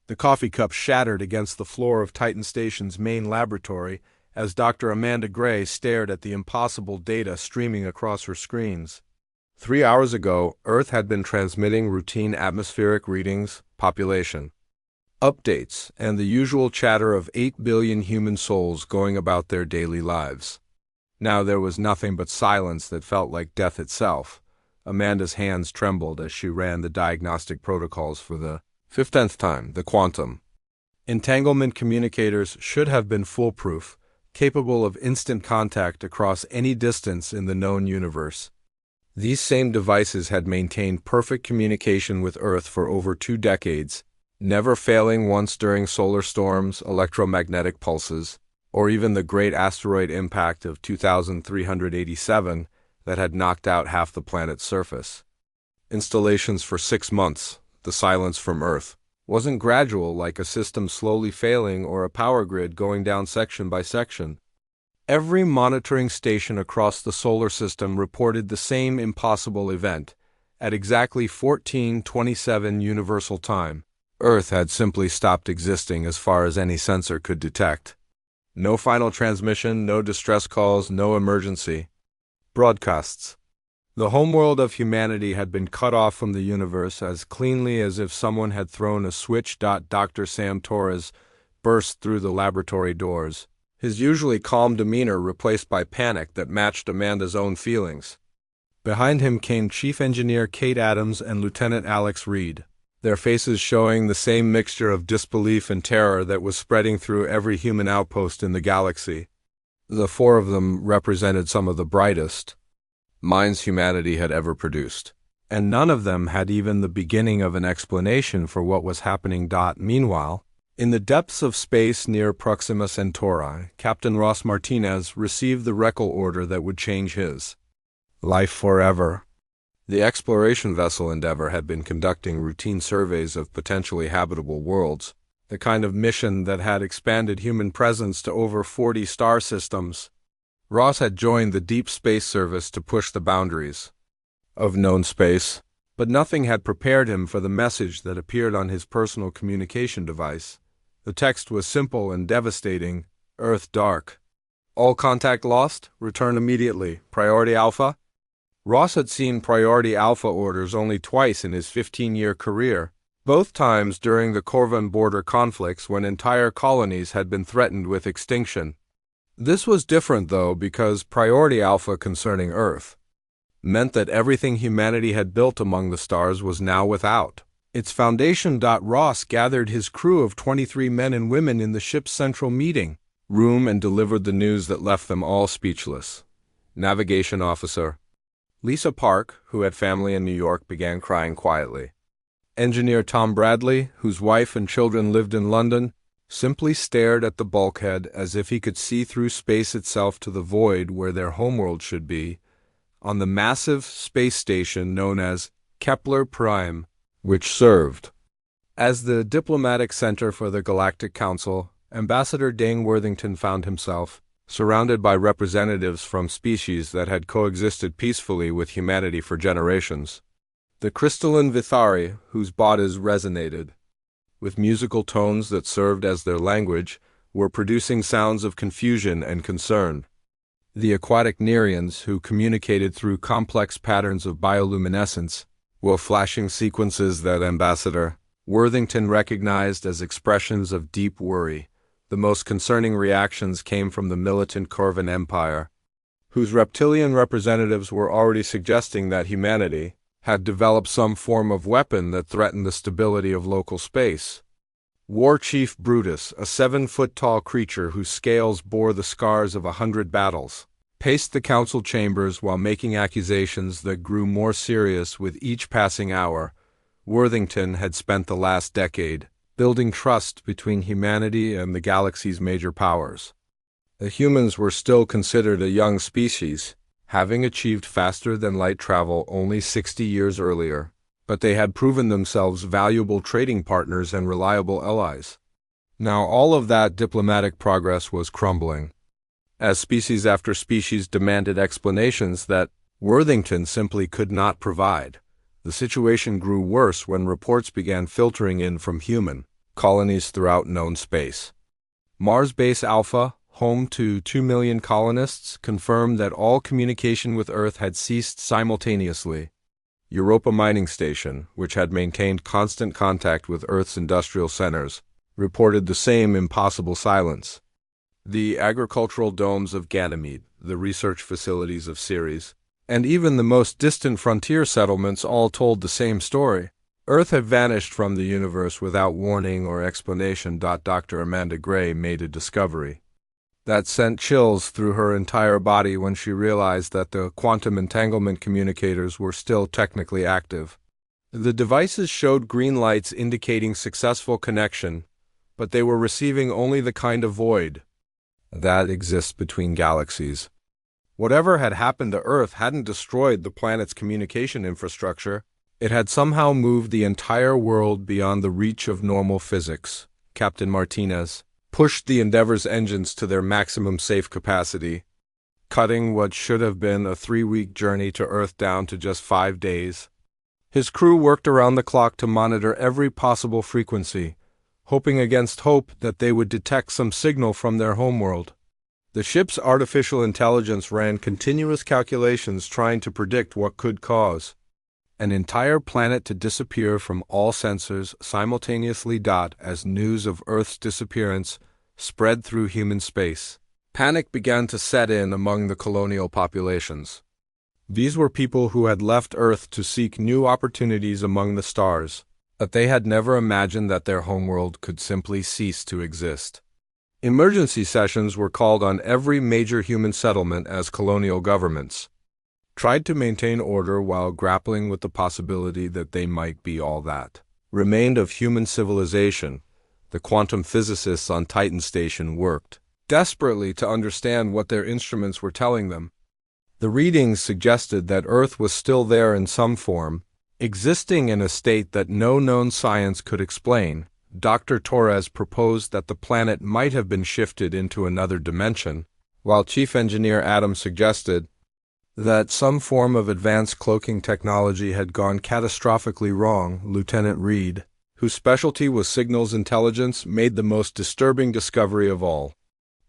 The coffee cup shattered against the floor of Titan Station's main laboratory as Dr. Amanda Gray stared at the impossible data streaming across her screens. 3 hours ago, Earth had been transmitting routine atmospheric readings, population updates, and the usual chatter of 8 billion human souls going about their daily lives. Now there was nothing but silence that felt like death itself. Amanda's hands trembled as she ran the diagnostic protocols for the 15th time, the quantum entanglement communicators should have been foolproof, capable of instant contact across any distance in the known universe. These same devices had maintained perfect communication with Earth for over 2 decades, never failing once during solar storms, electromagnetic pulses, or even the great asteroid impact of 2387 that had knocked out half the planet's surface. Installations for 6 months, the silence from Earth, wasn't gradual like a system slowly failing or a power grid going down section by section. Every monitoring station across the solar system reported the same impossible event. At exactly 14:27 Universal Time, Earth had simply stopped existing as far as any sensor could detect. No final transmission, no distress calls, no emergency broadcasts. The homeworld of humanity had been cut off from the universe as cleanly as if someone had thrown a switch. Dr. Sam Torres burst through the laboratory doors, his usually calm demeanor replaced by panic that matched Amanda's own feelings. Behind him came Chief Engineer Kate Adams and Lieutenant Alex Reed, their faces showing the same mixture of disbelief and terror that was spreading through every human outpost in the galaxy. The 4 of them represented some of the brightest minds humanity had ever produced, and none of them had even the beginning of an explanation for what was happening. Meanwhile, in the depths of space near Proxima Centauri, Captain Ross Martinez received the recall order that would change his life forever. The exploration vessel Endeavour had been conducting routine surveys of potentially habitable worlds, the kind of mission that had expanded human presence to over 40 star systems. Ross had joined the Deep Space Service to push the boundaries of known space, but nothing had prepared him for the message that appeared on his personal communication device. The text was simple and devastating. Earth dark. All contact lost. Return immediately. Priority Alpha. Ross had seen Priority Alpha orders only twice in his 15-year career, both times during the Corvan border conflicts when entire colonies had been threatened with extinction. This was different, though, because Priority Alpha concerning Earth meant that everything humanity had built among the stars was now without its foundation. Ross gathered his crew of 23 men and women in the ship's central meeting room and delivered the news that left them all speechless. Navigation Officer Lisa Park, who had family in New York, began crying quietly. Engineer Tom Bradley, whose wife and children lived in London, simply stared at the bulkhead as if he could see through space itself to the void where their homeworld should be, on the massive space station known as Kepler Prime, which served as the diplomatic center for the Galactic Council. Ambassador Dane Worthington found himself surrounded by representatives from species that had coexisted peacefully with humanity for generations. The crystalline Vithari, whose bodies resonated with musical tones that served as their language, were producing sounds of confusion and concern. The aquatic Nerians, who communicated through complex patterns of bioluminescence, were flashing sequences that Ambassador Worthington recognized as expressions of deep worry. The most concerning reactions came from the militant Corvan Empire, whose reptilian representatives were already suggesting that humanity had developed some form of weapon that threatened the stability of local space. War Chief Brutus, a 7-foot-tall creature whose scales bore the scars of 100 battles, paced the council chambers while making accusations that grew more serious with each passing hour. Worthington had spent the last decade building trust between humanity and the galaxy's major powers. The humans were still considered a young species, having achieved faster-than-light travel only 60 years earlier, but they had proven themselves valuable trading partners and reliable allies. Now all of that diplomatic progress was crumbling, as species after species demanded explanations that Worthington simply could not provide. The situation grew worse when reports began filtering in from human colonies throughout known space. Mars Base Alpha, home to 2 million colonists, confirmed that all communication with Earth had ceased simultaneously. Europa Mining Station, which had maintained constant contact with Earth's industrial centers, reported the same impossible silence. The agricultural domes of Ganymede, the research facilities of Ceres, and even the most distant frontier settlements all told the same story. Earth had vanished from the universe without warning or explanation. Dr. Amanda Gray made a discovery that sent chills through her entire body when she realized that the quantum entanglement communicators were still technically active. The devices showed green lights indicating successful connection, but they were receiving only the kind of void that exists between galaxies. Whatever had happened to Earth hadn't destroyed the planet's communication infrastructure. It had somehow moved the entire world beyond the reach of normal physics. Captain Martinez pushed the Endeavor's engines to their maximum safe capacity, cutting what should have been a 3-week journey to Earth down to just 5 days. His crew worked around the clock to monitor every possible frequency, hoping against hope that they would detect some signal from their homeworld. The ship's artificial intelligence ran continuous calculations trying to predict what could cause an entire planet to disappear from all sensors simultaneously. As news of Earth's disappearance spread through human space, panic began to set in among the colonial populations. These were people who had left Earth to seek new opportunities among the stars, but they had never imagined that their homeworld could simply cease to exist. Emergency sessions were called on every major human settlement as colonial governments tried to maintain order while grappling with the possibility that they might be all that remained of human civilization. The quantum physicists on Titan Station worked desperately to understand what their instruments were telling them. The readings suggested that Earth was still there in some form, existing in a state that no known science could explain. Dr. Torres proposed that the planet might have been shifted into another dimension, while Chief Engineer Adams suggested that some form of advanced cloaking technology had gone catastrophically wrong. Lieutenant Reed, whose specialty was signals intelligence, made the most disturbing discovery of all.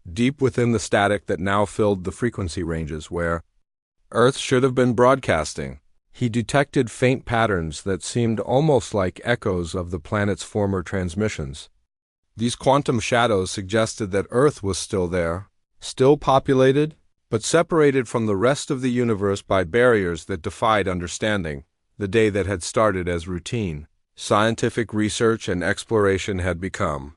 Deep within the static that now filled the frequency ranges where Earth should have been broadcasting, he detected faint patterns that seemed almost like echoes of the planet's former transmissions. These quantum shadows suggested that Earth was still there, still populated, but separated from the rest of the universe by barriers that defied understanding. The day that had started as routine scientific research and exploration had become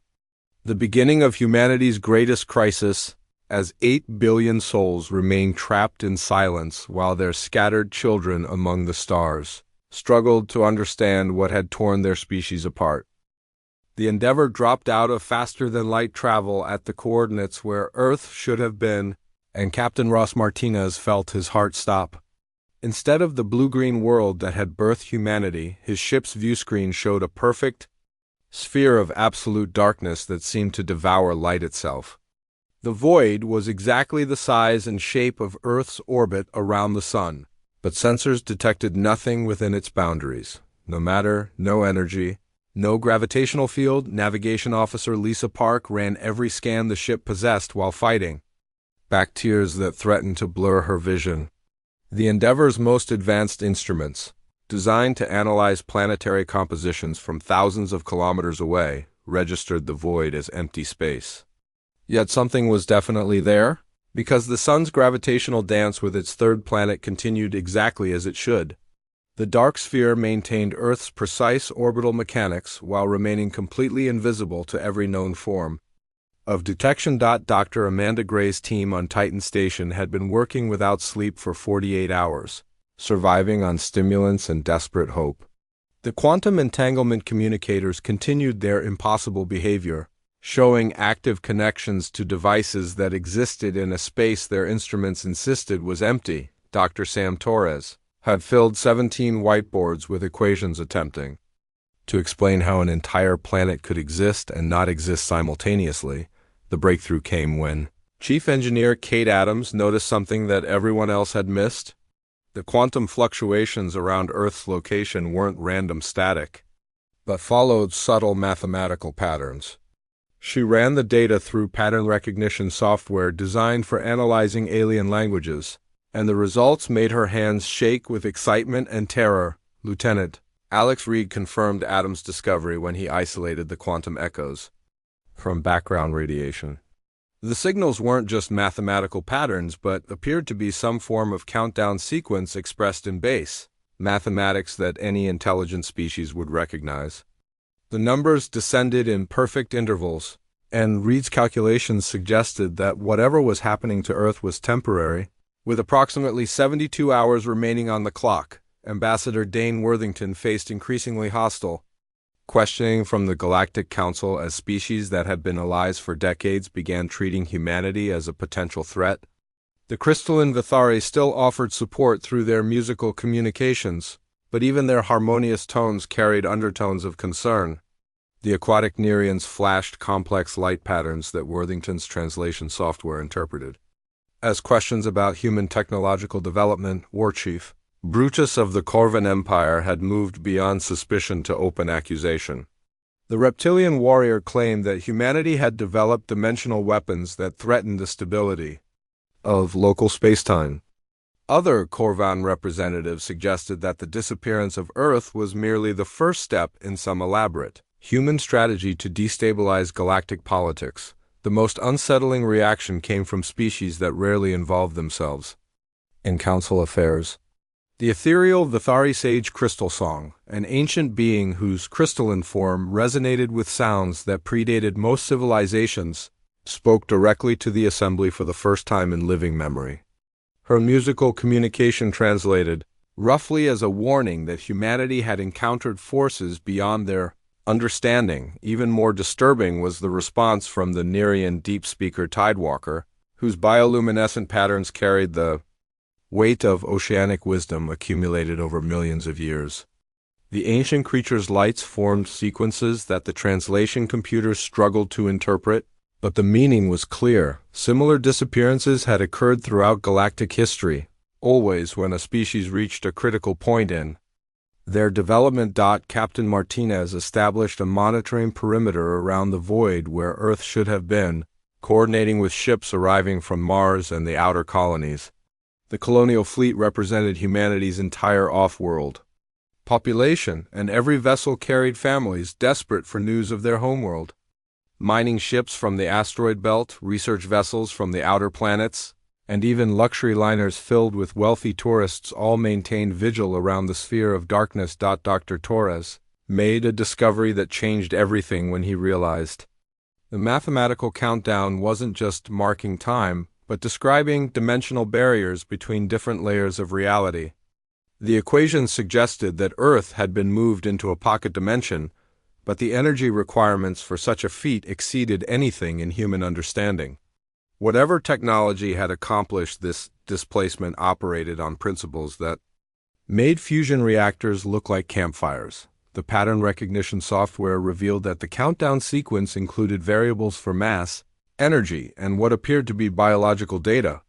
the beginning of humanity's greatest crisis, as 8 billion souls remained trapped in silence while their scattered children among the stars struggled to understand what had torn their species apart. The Endeavor dropped out of faster-than-light travel at the coordinates where Earth should have been, and Captain Ross Martinez felt his heart stop. Instead of the blue-green world that had birthed humanity, his ship's viewscreen showed a perfect sphere of absolute darkness that seemed to devour light itself. The void was exactly the size and shape of Earth's orbit around the Sun, but sensors detected nothing within its boundaries. No matter, no energy, no gravitational field. Navigation Officer Lisa Park ran every scan the ship possessed while fighting back tears that threatened to blur her vision. The Endeavor's most advanced instruments, designed to analyze planetary compositions from thousands of kilometers away, registered the void as empty space. Yet something was definitely there, because the Sun's gravitational dance with its third planet continued exactly as it should. The dark sphere maintained Earth's precise orbital mechanics while remaining completely invisible to every known form of detection. Dr. Amanda Gray's team on Titan Station had been working without sleep for 48 hours, surviving on stimulants and desperate hope. The quantum entanglement communicators continued their impossible behavior, showing active connections to devices that existed in a space their instruments insisted was empty. Dr. Sam Torres had filled 17 whiteboards with equations attempting to explain how an entire planet could exist and not exist simultaneously. The breakthrough came when Chief Engineer Kate Adams noticed something that everyone else had missed. The quantum fluctuations around Earth's location weren't random static. but followed subtle mathematical patterns. She ran the data through pattern recognition software designed for analyzing alien languages, and the results made her hands shake with excitement and terror. Lieutenant Alex Reed confirmed Adams' discovery when he isolated the quantum echoes from background radiation. The signals weren't just mathematical patterns, but appeared to be some form of countdown sequence expressed in base mathematics that any intelligent species would recognize. The numbers descended in perfect intervals, and Reed's calculations suggested that whatever was happening to Earth was temporary. With approximately 72 hours remaining on the clock, Ambassador Dane Worthington faced increasingly hostile questioning from the Galactic Council as species that had been allies for decades began treating humanity as a potential threat. The crystalline Vithari still offered support through their musical communications, but even their harmonious tones carried undertones of concern. The aquatic Nerians flashed complex light patterns that Worthington's translation software interpreted as questions about human technological development. War Chief Brutus of the Corvan Empire had moved beyond suspicion to open accusation. The reptilian warrior claimed that humanity had developed dimensional weapons that threatened the stability of local spacetime. Other Corvan representatives suggested that the disappearance of Earth was merely the first step in some elaborate human strategy to destabilize galactic politics. The most unsettling reaction came from species that rarely involved themselves in council affairs. The ethereal Vithari sage Crystal Song, an ancient being whose crystalline form resonated with sounds that predated most civilizations, spoke directly to the assembly for the first time in living memory. Her musical communication translated roughly as a warning that humanity had encountered forces beyond their understanding. Even more disturbing was the response from the Nerian deep speaker Tidewalker, whose bioluminescent patterns carried the weight of oceanic wisdom accumulated over millions of years. The ancient creature's lights formed sequences that the translation computers struggled to interpret, but the meaning was clear. Similar disappearances had occurred throughout galactic history, always when a species reached a critical point in their development. Captain Martinez established a monitoring perimeter around the void where Earth should have been, coordinating with ships arriving from Mars and the outer colonies. The colonial fleet represented humanity's entire off-world population, and every vessel carried families desperate for news of their homeworld. Mining ships from the asteroid belt, research vessels from the outer planets, and even luxury liners filled with wealthy tourists all maintained vigil around the sphere of darkness. Dr. Torres made a discovery that changed everything when he realized the mathematical countdown wasn't just marking time, but describing dimensional barriers between different layers of reality. The equations suggested that Earth had been moved into a pocket dimension, but the energy requirements for such a feat exceeded anything in human understanding. Whatever technology had accomplished this displacement operated on principles that made fusion reactors look like campfires. The pattern recognition software revealed that the countdown sequence included variables for mass, energy, and what appeared to be biological data.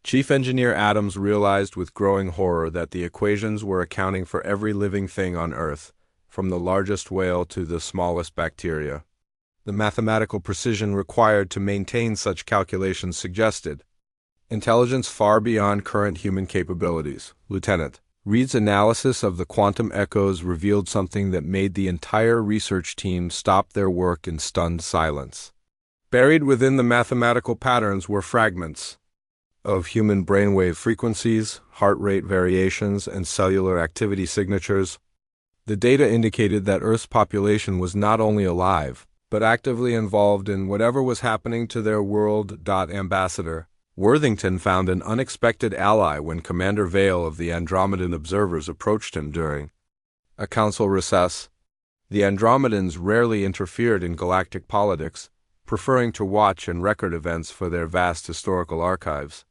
Chief Engineer Adams realized with growing horror that the equations were accounting for every living thing on Earth, from the largest whale to the smallest bacteria. The mathematical precision required to maintain such calculations suggested intelligence far beyond current human capabilities. Lieutenant Reed's analysis of the quantum echoes revealed something that made the entire research team stop their work in stunned silence. Buried within the mathematical patterns were fragments of human brainwave frequencies, heart rate variations, and cellular activity signatures. The data indicated that Earth's population was not only alive, but actively involved in whatever was happening to their world. Ambassador Worthington found an unexpected ally when Commander Vale of the Andromedan Observers approached him during a council recess. The Andromedans rarely interfered in galactic politics, preferring to watch and record events for their vast historical archives.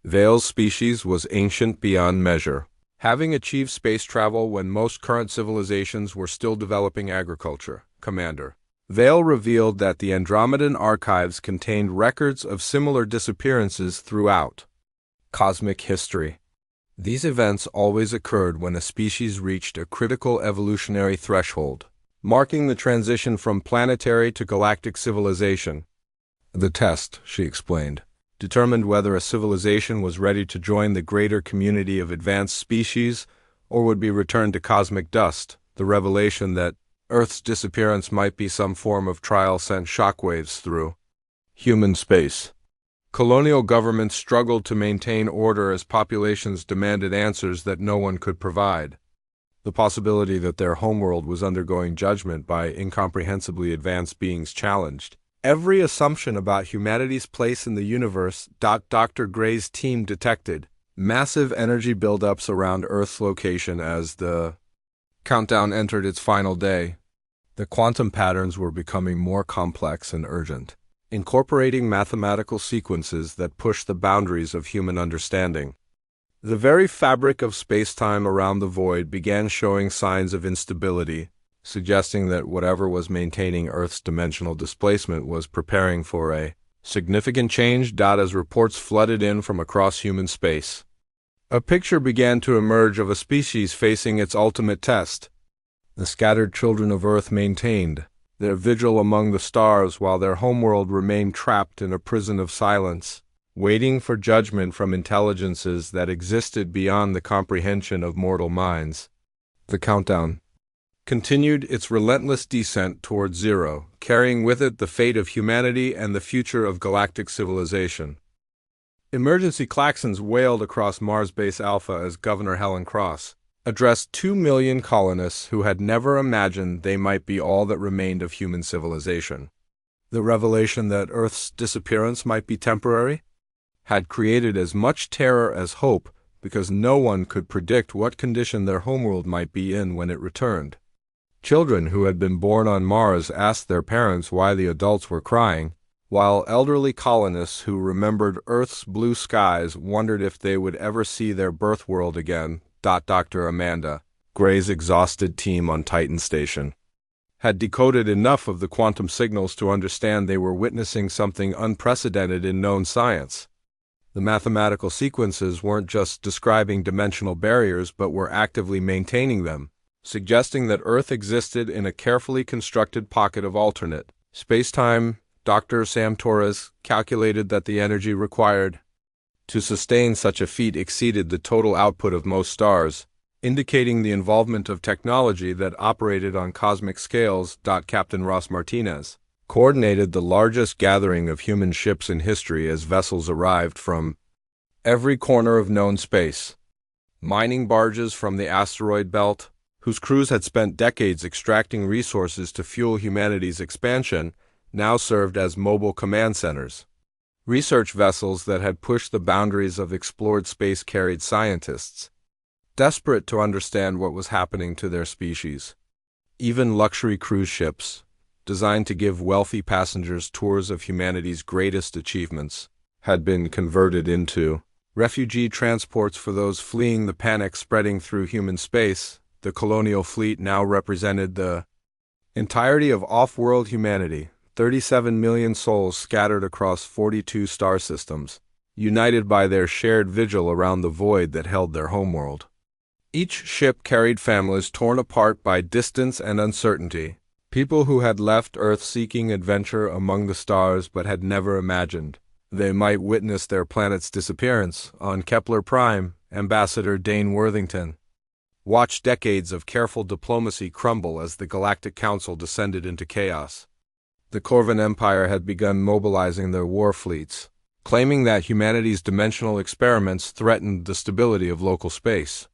Vale's species was ancient beyond measure, having achieved space travel when most current civilizations were still developing agriculture. Commander Vale revealed that the Andromedan archives contained records of similar disappearances throughout cosmic history. These events always occurred when a species reached a critical evolutionary threshold. marking the transition from planetary to galactic civilization. The test, she explained, determined whether a civilization was ready to join the greater community of advanced species or would be returned to cosmic dust. The revelation that Earth's disappearance might be some form of trial sent shockwaves through human space. Colonial governments struggled to maintain order as populations demanded answers that no one could provide. The possibility that their homeworld was undergoing judgment by incomprehensibly advanced beings challenged every assumption about humanity's place in the universe. Dr. Gray's team detected massive energy buildups around Earth's location as the countdown entered its final day. The quantum patterns were becoming more complex and urgent, incorporating mathematical sequences that pushed the boundaries of human understanding. The very fabric of space-time around the void began showing signs of instability, suggesting that whatever was maintaining Earth's dimensional displacement was preparing for a significant change. As reports flooded in from across human space, a picture began to emerge of a species facing its ultimate test. The scattered children of Earth maintained their vigil among the stars while their homeworld remained trapped in a prison of silence, waiting for judgment from intelligences that existed beyond the comprehension of mortal minds. The countdown continued its relentless descent toward zero, carrying with it the fate of humanity and the future of galactic civilization. Emergency klaxons wailed across Mars Base Alpha as Governor Helen Cross addressed 2 million colonists who had never imagined they might be all that remained of human civilization. The revelation that Earth's disappearance might be temporary had created as much terror as hope, because no one could predict what condition their homeworld might be in when it returned. Children who had been born on Mars asked their parents why the adults were crying, while elderly colonists who remembered Earth's blue skies wondered if they would ever see their birth world again. Dr. Amanda Gray's exhausted team on Titan Station had decoded enough of the quantum signals to understand they were witnessing something unprecedented in known science. The mathematical sequences weren't just describing dimensional barriers but were actively maintaining them, suggesting that Earth existed in a carefully constructed pocket of alternate space-time. Dr. Sam Torres calculated that the energy required to sustain such a feat exceeded the total output of most stars, indicating the involvement of technology that operated on cosmic scales. Captain Ross Martinez coordinated the largest gathering of human ships in history as vessels arrived from every corner of known space. Mining barges from the asteroid belt, whose crews had spent decades extracting resources to fuel humanity's expansion, now served as mobile command centers. Research vessels that had pushed the boundaries of explored space carried scientists, desperate to understand what was happening to their species. Even luxury cruise ships, designed to give wealthy passengers tours of humanity's greatest achievements, had been converted into refugee transports for those fleeing the panic spreading through human space. The colonial fleet now represented the entirety of off-world humanity, 37 million souls scattered across 42 star systems, united by their shared vigil around the void that held their homeworld. Each ship carried families torn apart by distance and uncertainty, people who had left Earth seeking adventure among the stars but had never imagined they might witness their planet's disappearance. On Kepler Prime, Ambassador Dane Worthington watched decades of careful diplomacy crumble as the Galactic Council descended into chaos. The Corvan Empire had begun mobilizing their war fleets, claiming that humanity's dimensional experiments threatened the stability of local space.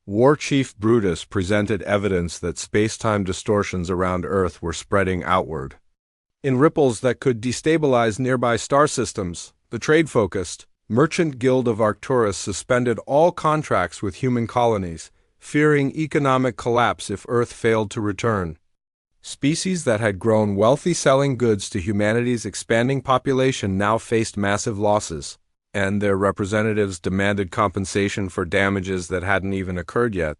War Chief Brutus presented evidence that space-time distortions around Earth were spreading outward in ripples that could destabilize nearby star systems. The trade-focused Merchant Guild of Arcturus suspended all contracts with human colonies, fearing economic collapse if Earth failed to return. Species that had grown wealthy selling goods to humanity's expanding population now faced massive losses, and their representatives demanded compensation for damages that hadn't even occurred yet.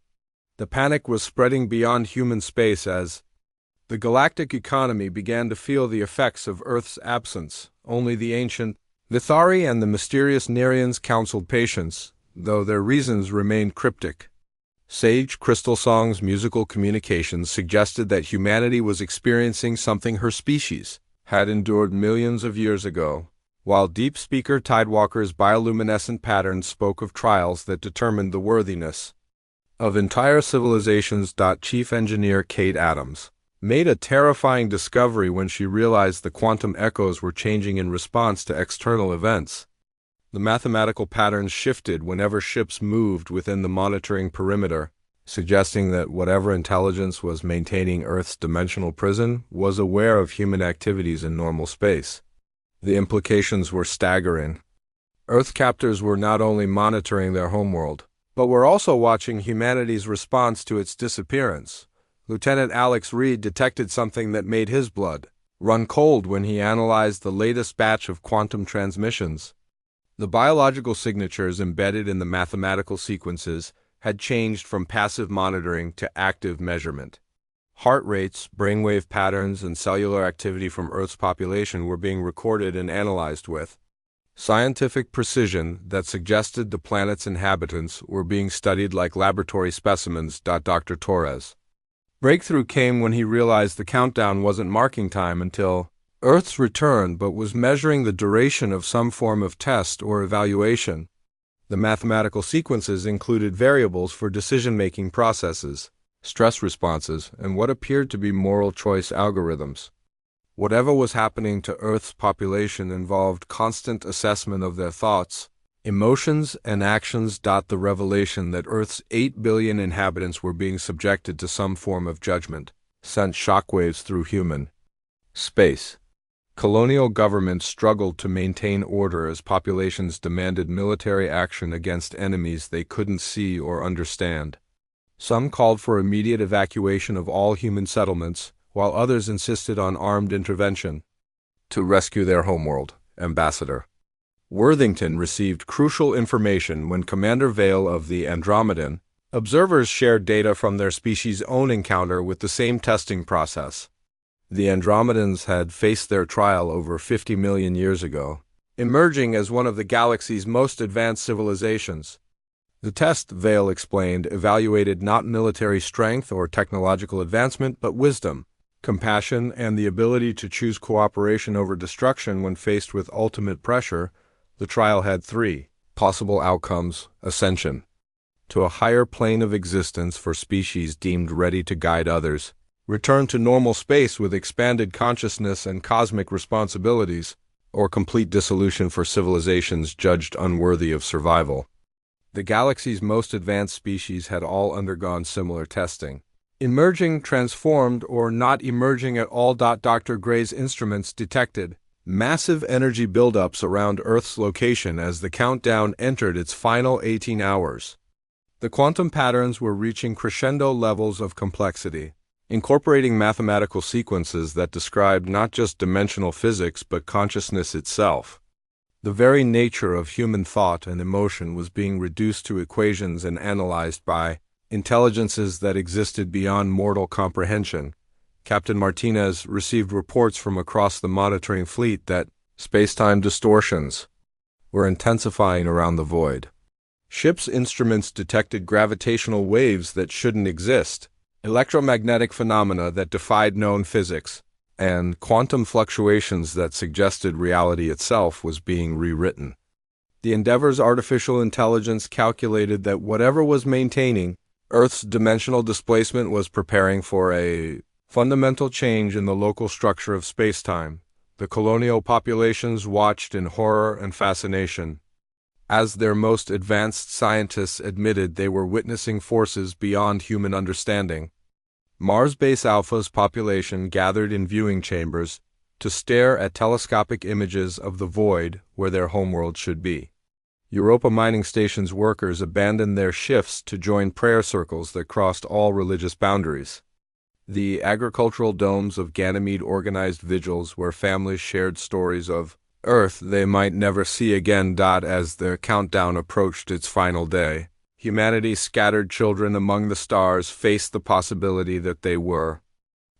The panic was spreading beyond human space as the galactic economy began to feel the effects of Earth's absence. Only the ancient Vithari and the mysterious Nerians counseled patience, though their reasons remained cryptic. Sage Crystal Song's musical communications suggested that humanity was experiencing something her species had endured millions of years ago, while Deep Speaker Tidewalker's bioluminescent patterns spoke of trials that determined the worthiness of entire civilizations. Chief Engineer Kate Adams made a terrifying discovery when she realized the quantum echoes were changing in response to external events. The mathematical patterns shifted whenever ships moved within the monitoring perimeter, suggesting that whatever intelligence was maintaining Earth's dimensional prison was aware of human activities in normal space. The implications were staggering. Earth captors were not only monitoring their homeworld, but were also watching humanity's response to its disappearance. Lieutenant Alex Reed detected something that made his blood run cold when he analyzed the latest batch of quantum transmissions. The biological signatures embedded in the mathematical sequences had changed from passive monitoring to active measurement. Heart rates, brainwave patterns, and cellular activity from Earth's population were being recorded and analyzed with scientific precision that suggested the planet's inhabitants were being studied like laboratory specimens. Dr. Torres' breakthrough came when he realized the countdown wasn't marking time until Earth's return, but was measuring the duration of some form of test or evaluation. The mathematical sequences included variables for decision-making processes, stress responses, and what appeared to be moral choice algorithms. Whatever was happening to Earth's population involved constant assessment of their thoughts, emotions, and actions. The revelation that Earth's 8 billion inhabitants were being subjected to some form of judgment sent shockwaves through human space. Colonial governments struggled to maintain order as populations demanded military action against enemies they couldn't see or understand. Some called for immediate evacuation of all human settlements, while others insisted on armed intervention to rescue their homeworld. Ambassador Worthington received crucial information when Commander Vale of the Andromedan. Observers shared data from their species' own encounter with the same testing process. The Andromedans had faced their trial over 50 million years ago, emerging as one of the galaxy's most advanced civilizations. The test, Vale explained, evaluated not military strength or technological advancement, but wisdom, compassion, and the ability to choose cooperation over destruction when faced with ultimate pressure. The trial had 3 possible outcomes: ascension to a higher plane of existence for species deemed ready to guide others, return to normal space with expanded consciousness and cosmic responsibilities, or complete dissolution for civilizations judged unworthy of survival. The galaxy's most advanced species had all undergone similar testing, emerging, transformed, or not emerging at all. Dr. Gray's instruments detected massive energy buildups around Earth's location as the countdown entered its final 18 hours. The quantum patterns were reaching crescendo levels of complexity, incorporating mathematical sequences that described not just dimensional physics but consciousness itself. The very nature of human thought and emotion was being reduced to equations and analyzed by intelligences that existed beyond mortal comprehension. Captain Martinez received reports from across the monitoring fleet that space-time distortions were intensifying around the void. Ship's instruments detected gravitational waves that shouldn't exist, electromagnetic phenomena that defied known physics, and quantum fluctuations that suggested reality itself was being rewritten. The Endeavor's artificial intelligence calculated that whatever was maintaining Earth's dimensional displacement was preparing for a fundamental change in the local structure of space-time. The colonial populations watched in horror and fascination. As their most advanced scientists admitted, they were witnessing forces beyond human understanding. Mars Base Alpha's population gathered in viewing chambers to stare at telescopic images of the void where their homeworld should be. Europa Mining Station's workers abandoned their shifts to join prayer circles that crossed all religious boundaries. The agricultural domes of Ganymede organized vigils where families shared stories of Earth they might never see again. As the countdown approached its final day, humanity's scattered children among the stars faced the possibility that they were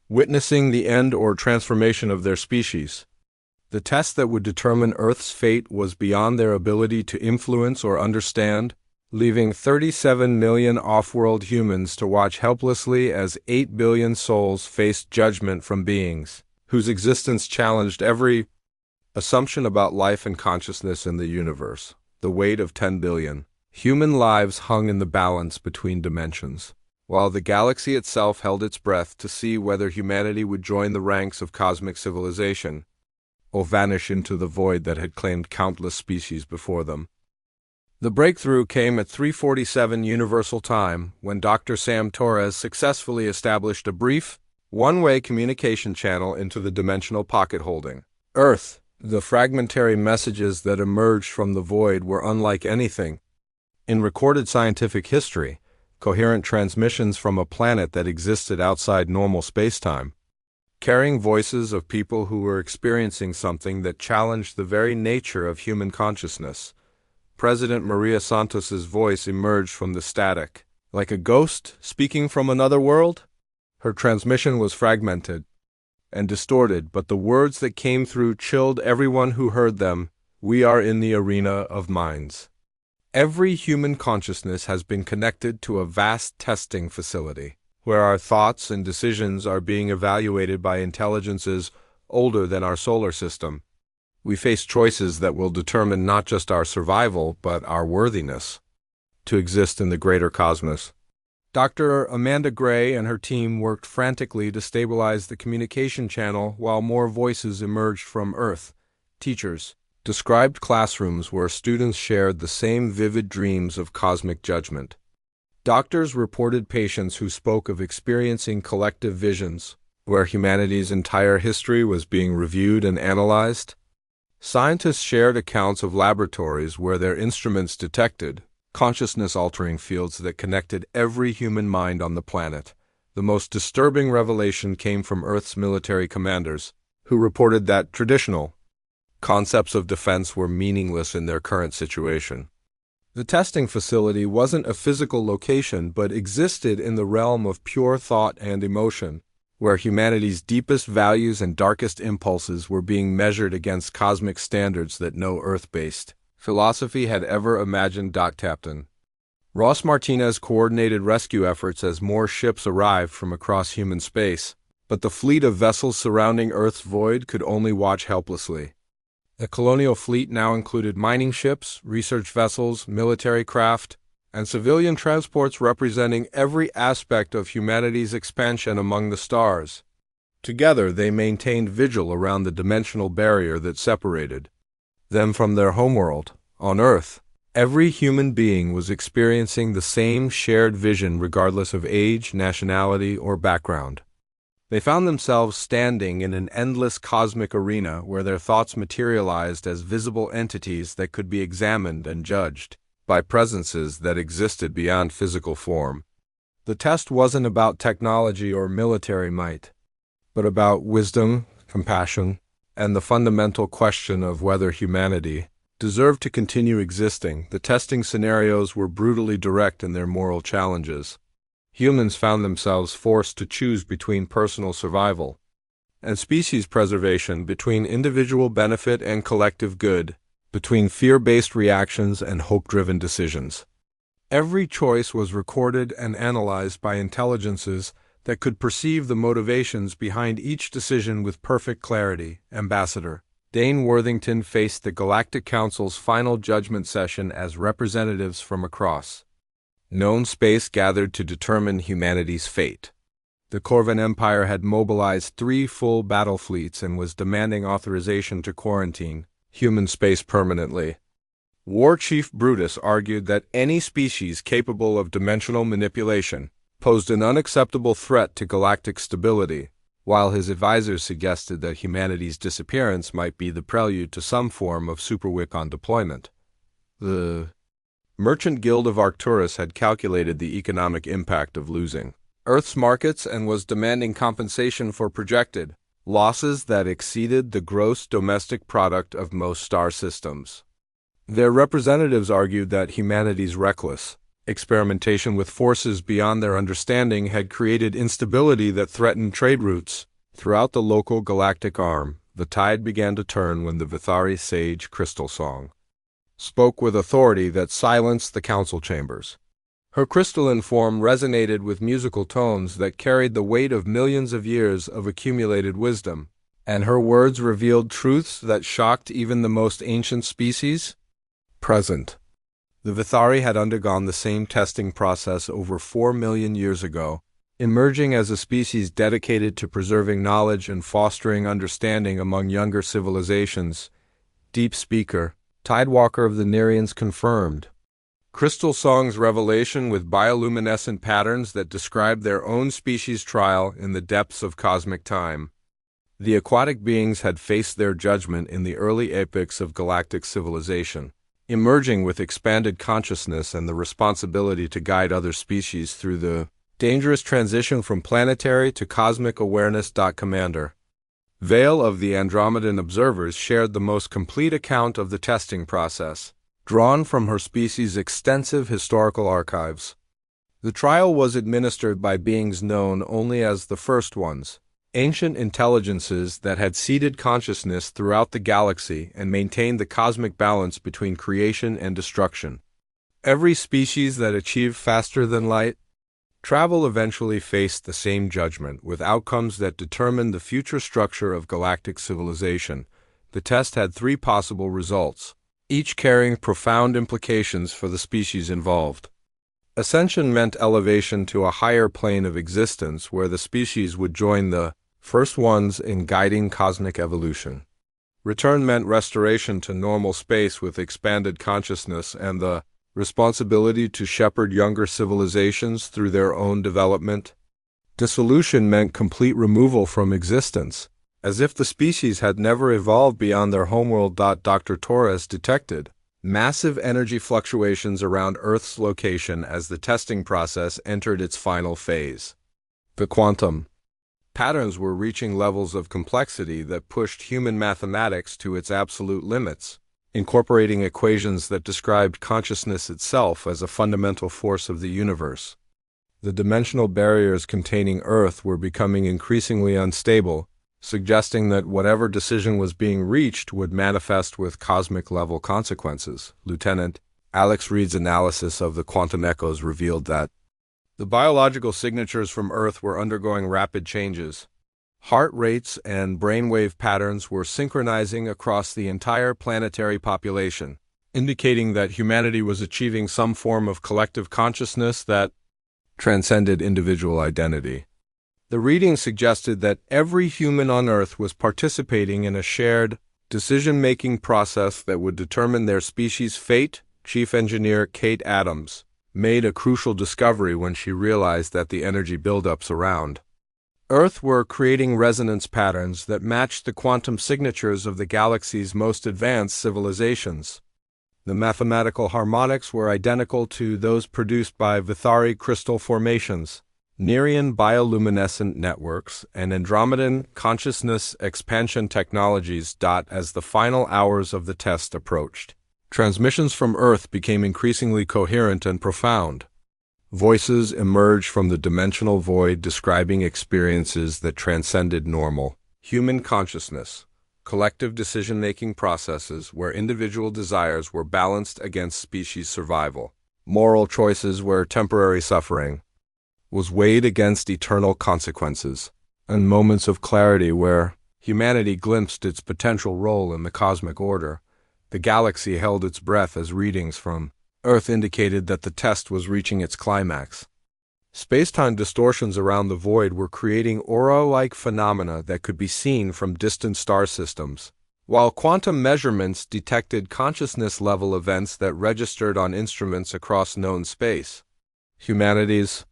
witnessing the end or transformation of their species. The test that would determine Earth's fate was beyond their ability to influence or understand. leaving 37 million off-world humans to watch helplessly as 8 billion souls faced judgment from beings whose existence challenged every assumption about life and consciousness in the universe. The weight of 10 billion human lives hung in the balance between dimensions, while the galaxy itself held its breath to see whether humanity would join the ranks of cosmic civilization or vanish into the void that had claimed countless species before them. The breakthrough came at 3:47 Universal Time when Dr. Sam Torres successfully established a brief, one-way communication channel into the dimensional pocket holding Earth. The fragmentary messages that emerged from the void were unlike anything in recorded scientific history, coherent transmissions from a planet that existed outside normal spacetime, carrying voices of people who were experiencing something that challenged the very nature of human consciousness. President Maria Santos's voice emerged from the static, like a ghost speaking from another world. Her transmission was fragmented and distorted, but the words that came through chilled everyone who heard them. We are in the arena of minds. Every human consciousness has been connected to a vast testing facility, where our thoughts and decisions are being evaluated by intelligences older than our solar system. We face choices that will determine not just our survival, but our worthiness to exist in the greater cosmos. Dr. Amanda Gray and her team worked frantically to stabilize the communication channel while more voices emerged from Earth. Teachers described classrooms where students shared the same vivid dreams of cosmic judgment. Doctors reported patients who spoke of experiencing collective visions, where humanity's entire history was being reviewed and analyzed. Scientists shared accounts of laboratories where their instruments detected consciousness-altering fields that connected every human mind on the planet. The most disturbing revelation came from Earth's military commanders, who reported that traditional concepts of defense were meaningless in their current situation. The testing facility wasn't a physical location, but existed in the realm of pure thought and emotion, where humanity's deepest values and darkest impulses were being measured against cosmic standards that no Earth-based philosophy had ever imagined. Captain Ross Martinez coordinated rescue efforts as more ships arrived from across human space, but the fleet of vessels surrounding Earth's void could only watch helplessly. The colonial fleet now included mining ships, research vessels, military craft, and civilian transports representing every aspect of humanity's expansion among the stars. Together, they maintained vigil around the dimensional barrier that separated them from their homeworld. On Earth, every human being was experiencing the same shared vision regardless of age, nationality, or background. They found themselves standing in an endless cosmic arena where their thoughts materialized as visible entities that could be examined and judged by presences that existed beyond physical form. The test wasn't about technology or military might, but about wisdom, compassion, and the fundamental question of whether humanity deserved to continue existing. The testing scenarios were brutally direct in their moral challenges. Humans found themselves forced to choose between personal survival and species preservation, between individual benefit and collective good, between fear-based reactions and hope-driven decisions. Every choice was recorded and analyzed by intelligences that could perceive the motivations behind each decision with perfect clarity. Ambassador Dane Worthington faced the Galactic Council's final judgment session as representatives from across known space gathered to determine humanity's fate. The Corvan Empire had mobilized 3 full battle fleets and was demanding authorization to quarantine human space permanently. War Chief Brutus argued that any species capable of dimensional manipulation posed an unacceptable threat to galactic stability, while his advisors suggested that humanity's disappearance might be the prelude to some form of superweapon on deployment. The Merchant Guild of Arcturus had calculated the economic impact of losing Earth's markets and was demanding compensation for projected losses that exceeded the gross domestic product of most star systems. Their representatives argued that humanity's reckless experimentation with forces beyond their understanding had created instability that threatened trade routes. Throughout the local galactic arm, the tide began to turn when the Vithari sage crystal song spoke with authority that silenced the council chambers. Her crystalline form resonated with musical tones that carried the weight of millions of years of accumulated wisdom, and her words revealed truths that shocked even the most ancient species present. The Vithari had undergone the same testing process over 4 million years ago, emerging as a species dedicated to preserving knowledge and fostering understanding among younger civilizations. Deep Speaker, Tidewalker of the Nerians confirmed. Crystal Song's revelation with bioluminescent patterns that describe their own species trial in the depths of cosmic time. The aquatic beings had faced their judgment in the early epochs of galactic civilization, emerging with expanded consciousness and the responsibility to guide other species through the dangerous transition from planetary to cosmic awareness. Commander Vale of the Andromedan observers shared the most complete account of the testing process, drawn from her species' extensive historical archives. The trial was administered by beings known only as the First Ones, ancient intelligences that had seeded consciousness throughout the galaxy and maintained the cosmic balance between creation and destruction. Every species that achieved faster than light travel eventually faced the same judgment, with outcomes that determined the future structure of galactic civilization. The test had 3 possible results, each carrying profound implications for the species involved. Ascension meant elevation to a higher plane of existence where the species would join the First Ones in guiding cosmic evolution. Return meant restoration to normal space with expanded consciousness and the responsibility to shepherd younger civilizations through their own development. Dissolution meant complete removal from existence, as if the species had never evolved beyond their homeworld. Dr. Torres detected massive energy fluctuations around Earth's location as the testing process entered its final phase. The quantum patterns were reaching levels of complexity that pushed human mathematics to its absolute limits, incorporating equations that described consciousness itself as a fundamental force of the universe. The dimensional barriers containing Earth were becoming increasingly unstable, suggesting that whatever decision was being reached would manifest with cosmic-level consequences. Lieutenant Alex Reed's analysis of the quantum echoes revealed that the biological signatures from Earth were undergoing rapid changes. Heart rates and brainwave patterns were synchronizing across the entire planetary population, indicating that humanity was achieving some form of collective consciousness that transcended individual identity. The reading suggested that every human on Earth was participating in a shared, decision-making process that would determine their species' fate. Chief Engineer Kate Adams made a crucial discovery when she realized that the energy buildups around Earth were creating resonance patterns that matched the quantum signatures of the galaxy's most advanced civilizations. The mathematical harmonics were identical to those produced by Vithari crystal formations, Nerian bioluminescent networks, and Andromedan consciousness expansion technologies. As the final hours of the test approached, transmissions from Earth became increasingly coherent and profound. Voices emerged from the dimensional void describing experiences that transcended normal human consciousness, collective decision-making processes where individual desires were balanced against species survival, moral choices where temporary suffering was weighed against eternal consequences, and moments of clarity where humanity glimpsed its potential role in the cosmic order. The galaxy held its breath as readings from Earth indicated that the test was reaching its climax. Space-time distortions around the void were creating aura-like phenomena that could be seen from distant star systems, while quantum measurements detected consciousness-level events that registered on instruments across known space. Humanity's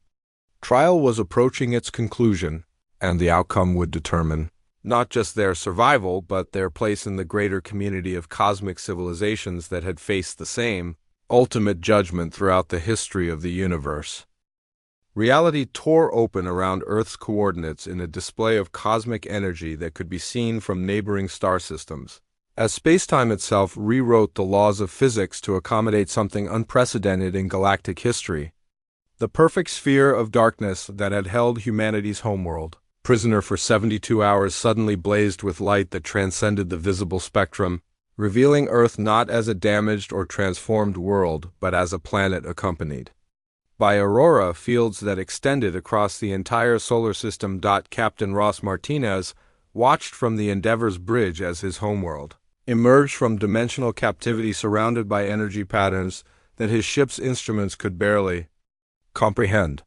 trial was approaching its conclusion, and the outcome would determine not just their survival, but their place in the greater community of cosmic civilizations that had faced the same ultimate judgment throughout the history of the universe. Reality tore open around Earth's coordinates in a display of cosmic energy that could be seen from neighboring star systems, as spacetime itself rewrote the laws of physics to accommodate something unprecedented in galactic history. The perfect sphere of darkness that had held humanity's homeworld prisoner for 72 hours suddenly blazed with light that transcended the visible spectrum, revealing Earth not as a damaged or transformed world, but as a planet accompanied by aurora fields that extended across the entire solar system. Captain Ross Martinez watched from the Endeavour's bridge as his homeworld emerged from dimensional captivity, surrounded by energy patterns that his ship's instruments could barely comprehend.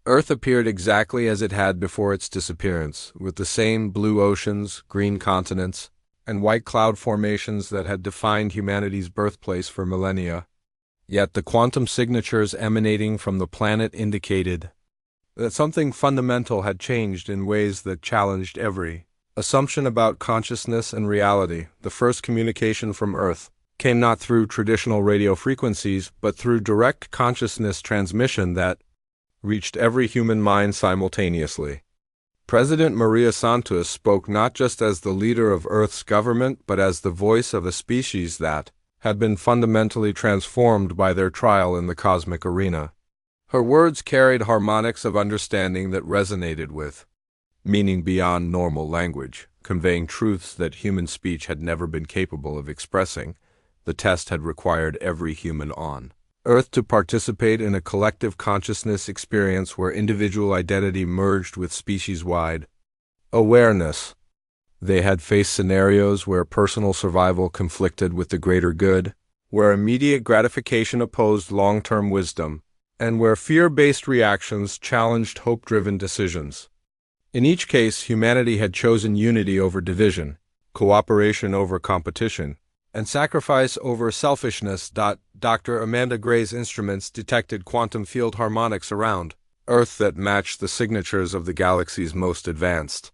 Earth appeared exactly as it had before its disappearance, with the same blue oceans, green continents, and white cloud formations that had defined humanity's birthplace for millennia. Yet the quantum signatures emanating from the planet indicated that something fundamental had changed in ways that challenged every assumption about consciousness and reality. The first communication from Earth came not through traditional radio frequencies, but through direct consciousness transmission that reached every human mind simultaneously. President Maria Santos spoke not just as the leader of Earth's government, but as the voice of a species that had been fundamentally transformed by their trial in the cosmic arena. Her words carried harmonics of understanding that resonated with meaning beyond normal language, conveying truths that human speech had never been capable of expressing. The test had required every human on Earth to participate in a collective consciousness experience where individual identity merged with species-wide awareness. They had faced scenarios where personal survival conflicted with the greater good, where immediate gratification opposed long-term wisdom, and where fear-based reactions challenged hope-driven decisions. In each case, humanity had chosen unity over division, cooperation over competition, and sacrifice over selfishness. Dr. Amanda Gray's instruments detected quantum field harmonics around Earth that matched the signatures of the galaxy's most advanced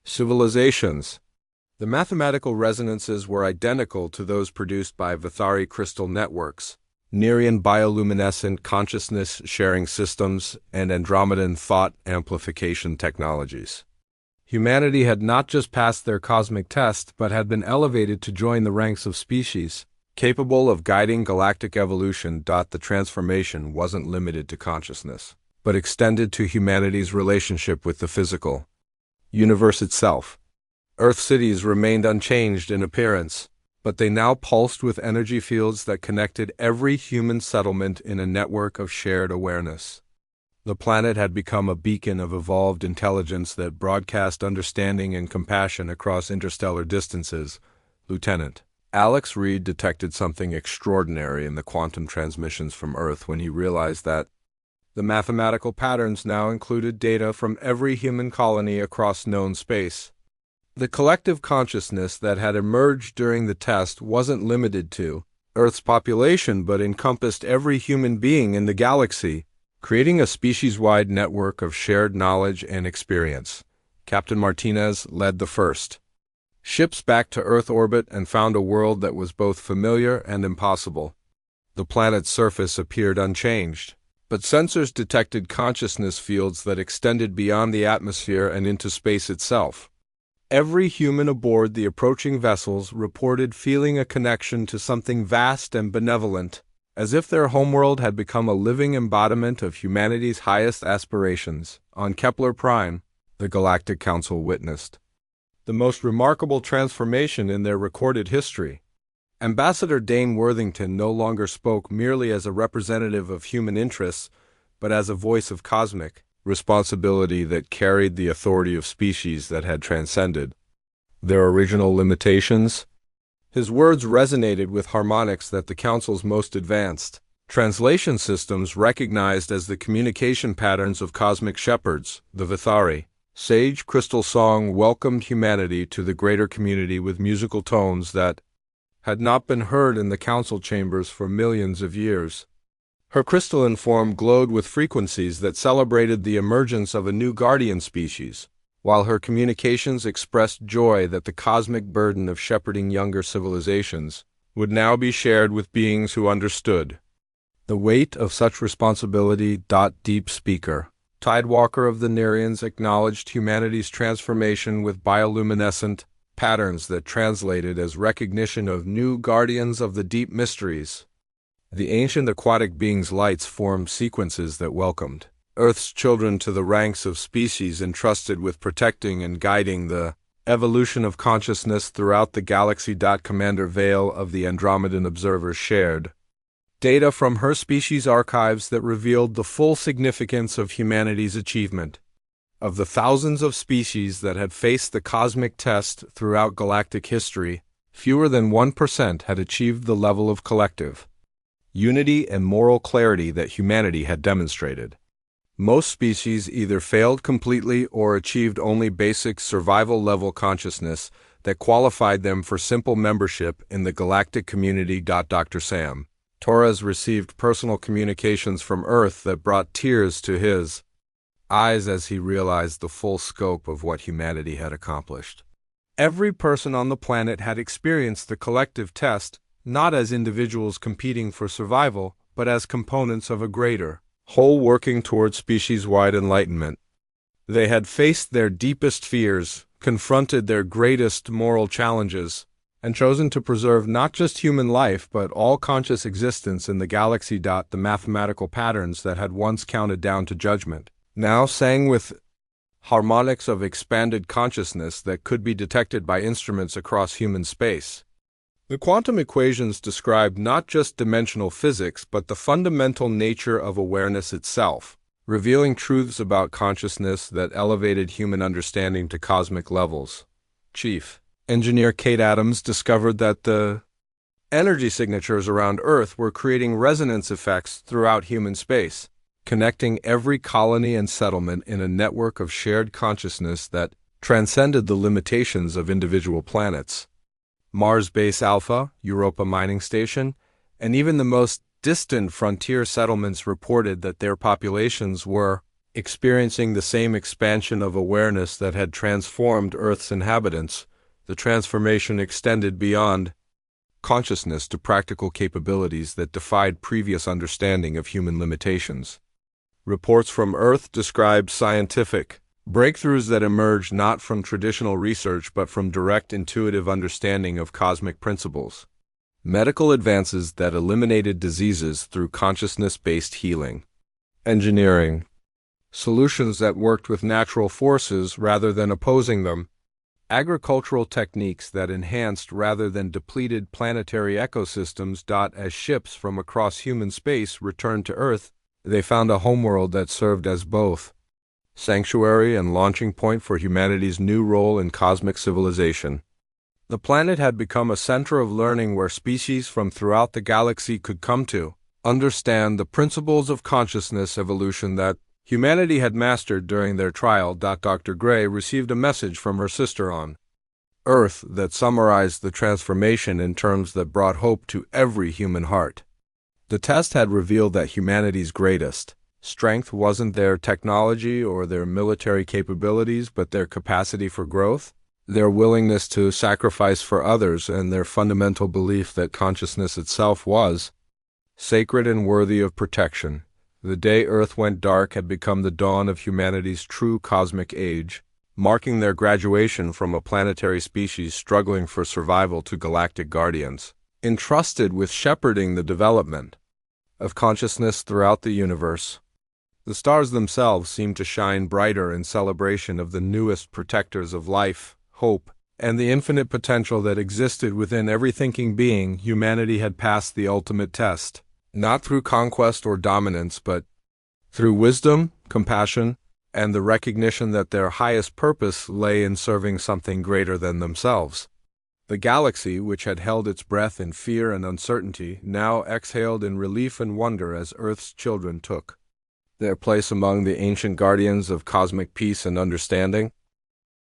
civilizations. The mathematical resonances were identical to those produced by Vithari crystal networks, Nerian bioluminescent consciousness-sharing systems, and Andromedan thought amplification technologies. Humanity had not just passed their cosmic test, but had been elevated to join the ranks of species capable of guiding galactic evolution. The transformation wasn't limited to consciousness, but extended to humanity's relationship with the physical universe itself. Earth cities remained unchanged in appearance, but they now pulsed with energy fields that connected every human settlement in a network of shared awareness. The planet had become a beacon of evolved intelligence that broadcast understanding and compassion across interstellar distances. Lieutenant Alex Reed detected something extraordinary in the quantum transmissions from Earth when he realized that the mathematical patterns now included data from every human colony across known space. The collective consciousness that had emerged during the test wasn't limited to Earth's population, but encompassed every human being in the galaxy, creating a species-wide network of shared knowledge and experience. Captain Martinez led the first ships back to Earth orbit and found a world that was both familiar and impossible. The planet's surface appeared unchanged, but sensors detected consciousness fields that extended beyond the atmosphere and into space itself. Every human aboard the approaching vessels reported feeling a connection to something vast and benevolent, as if their homeworld had become a living embodiment of humanity's highest aspirations. On Kepler Prime, the Galactic Council witnessed the most remarkable transformation in their recorded history. Ambassador Dane Worthington no longer spoke merely as a representative of human interests, but as a voice of cosmic responsibility that carried the authority of species that had transcended their original limitations. His words resonated with harmonics that the Council's most advanced translation systems recognized as the communication patterns of cosmic shepherds. The Vithari sage crystal song welcomed humanity to the greater community with musical tones that had not been heard in the council chambers for millions of years. Her crystalline form glowed with frequencies that celebrated the emergence of a new guardian species, while her communications expressed joy that the cosmic burden of shepherding younger civilizations would now be shared with beings who understood the weight of such responsibility. Deep Speaker Tidewalker of the Nerians acknowledged humanity's transformation with bioluminescent patterns that translated as recognition of new guardians of the deep mysteries. The ancient aquatic beings' lights formed sequences that welcomed Earth's children to the ranks of species entrusted with protecting and guiding the Evolution of consciousness throughout the galaxy. Commander Vale of the Andromedan Observer shared data from her species archives that revealed the full significance of humanity's achievement. Of the thousands of species that had faced the cosmic test throughout galactic history, fewer than 1% had achieved the level of collective unity and moral clarity that humanity had demonstrated. Most species either failed completely or achieved only basic survival-level consciousness that qualified them for simple membership in the galactic community. Dr. Sam Torres received personal communications from Earth that brought tears to his eyes as he realized the full scope of what humanity had accomplished. Every person on the planet had experienced the collective test, not as individuals competing for survival, but as components of a greater whole working toward species-wide enlightenment. They had faced their deepest fears, confronted their greatest moral challenges, and chosen to preserve not just human life but all conscious existence in the galaxy. The mathematical patterns that had once counted down to judgment now sang with harmonics of expanded consciousness that could be detected by instruments across human space. The quantum equations described not just dimensional physics but the fundamental nature of awareness itself, revealing truths about consciousness that elevated human understanding to cosmic levels. Chief Engineer Kate Adams discovered that the energy signatures around Earth were creating resonance effects throughout human space, connecting every colony and settlement in a network of shared consciousness that transcended the limitations of individual planets. Mars Base Alpha, Europa Mining Station, and even the most distant frontier settlements reported that their populations were experiencing the same expansion of awareness that had transformed Earth's inhabitants. The transformation extended beyond consciousness to practical capabilities that defied previous understanding of human limitations. Reports from Earth described scientific breakthroughs that emerged not from traditional research but from direct intuitive understanding of cosmic principles. Medical advances that eliminated diseases through consciousness-based healing. Engineering solutions that worked with natural forces rather than opposing them. Agricultural techniques that enhanced rather than depleted planetary ecosystems. As ships from across human space returned to Earth, they found a homeworld that served as both sanctuary and launching point for humanity's new role in cosmic civilization. The planet had become a center of learning where species from throughout the galaxy could come to understand the principles of consciousness evolution that humanity had mastered during their trial. Dr. Gray received a message from her sister on Earth that summarized the transformation in terms that brought hope to every human heart. The test had revealed that humanity's greatest strength wasn't their technology or their military capabilities, but their capacity for growth, their willingness to sacrifice for others, and their fundamental belief that consciousness itself was sacred and worthy of protection. The day Earth went dark had become the dawn of humanity's true cosmic age, marking their graduation from a planetary species struggling for survival to galactic guardians, entrusted with shepherding the development of consciousness throughout the universe. The stars themselves seemed to shine brighter in celebration of the newest protectors of life, hope, and the infinite potential that existed within every thinking being. Humanity had passed the ultimate test, not through conquest or dominance, but through wisdom, compassion, and the recognition that their highest purpose lay in serving something greater than themselves. The galaxy, which had held its breath in fear and uncertainty, now exhaled in relief and wonder as Earth's children took their place among the ancient guardians of cosmic peace and understanding.